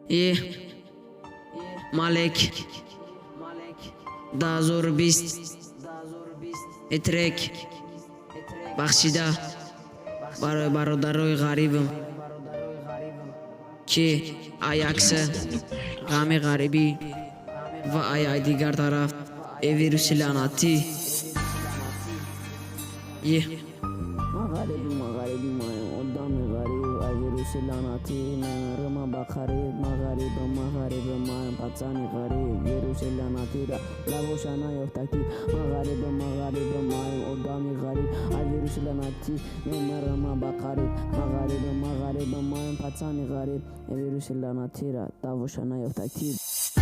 ये Malek Dazor Bist Etrek Bakşida Barodaroy garibim ki ayaksı Gami garibi ve ay diğer taraf virüs laneti ye مغاربی ما قدام غریب ویروس لعنتی نرما بخریب مغارب ما پاتسانی غریب ویروس لعنتی را لبوشانا یفتکی مغارب ما قدام غریب ویروس لعنتی نرما بخریب مغارب ما پاتسانی غریب ویروس لعنتی را لبوشانا یفتکی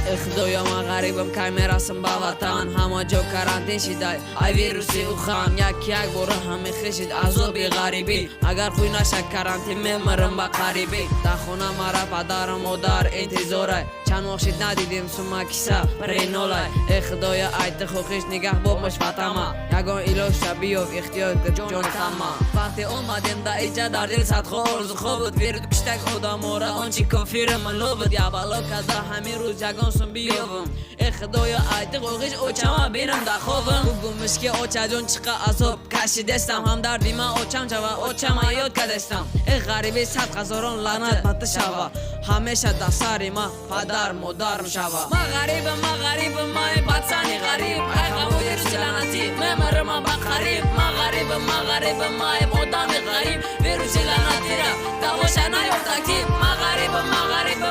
اخدویا مغاربم کامیراسم با وطن همه جو کرانتین شدای ای ویروسی اوخان یک برو همه خشید عذابی غریبی اگر خوی نشد کرانتین میمرم با قریبی تا خونه مرا پدر مادر انتظاره چند وقت ندیدیم سوما کیسا پرینولای اخدویا ایت خوخیش نگه بومش فتما یگان ایلو شبیوف اختیار جون تما وقتی اومدیم دا ایجا در دل صد خورز خوبت ویرد کشتک خدا مورا آنچی کفیر من لوبت یا بالا کدا همین روز جگان سن بیوم اخدویا ایت خوخیش اوچما بینم دا خوبم بگومش که اوچا جون چقا عصب کشی دستم هم در دیما اوچم چوا اوچما یاد کدستم غریبی صد هزاران لعنت مت شوا همیشه دستاری ما پدر مادرم شوا مغارب ما پاتسانی غریب ای غمویر لعنتی میمرم با قریب مغارب ما مدام غریب ویروس لعنتی را دواش نیفتکی مغارب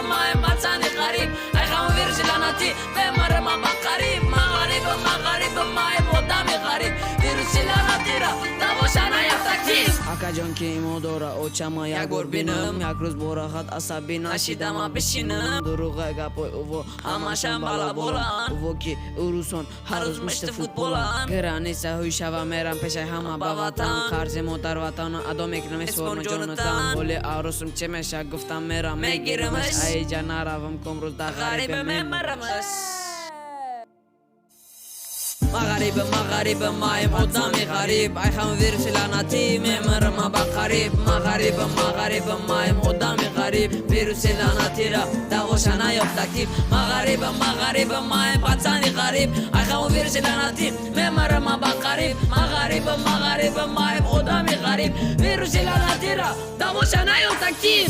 ما پاتسانی غریب ای غمویر لعنتی میمرم با قریب مغارب ما مدام غریب ویروس لعنتی را دواش نیفتکی اکاجون که مودورا اوچما یک بار بینم یک روز براخت عصبی نشیدم بشینم دروغه گپای اوو همشم بالا بولن اوو که اوروسون هر روز مشت فوتبولن گرانی سهوی شوا میرم پیش همه با وطن خرج مادر وطن ادا میکنم اسفارم جونتن بولی آروسم چه میشه گفتم میرم میگیرمش ای جا نروم کم روز دا غریب میمرمش مغارب ما مدامی غریب ای خم ویروس لعنتی میمرم با قریب مغارب ما مدامی غریب ویروس لعنتی را دواش نیفتکی مغارب ما پاتسانی غریب ای خم ویروس لعنتی میمرم با قریب مغارب ما مدامی غریب ویروس لعنتی را دواش نیفتکی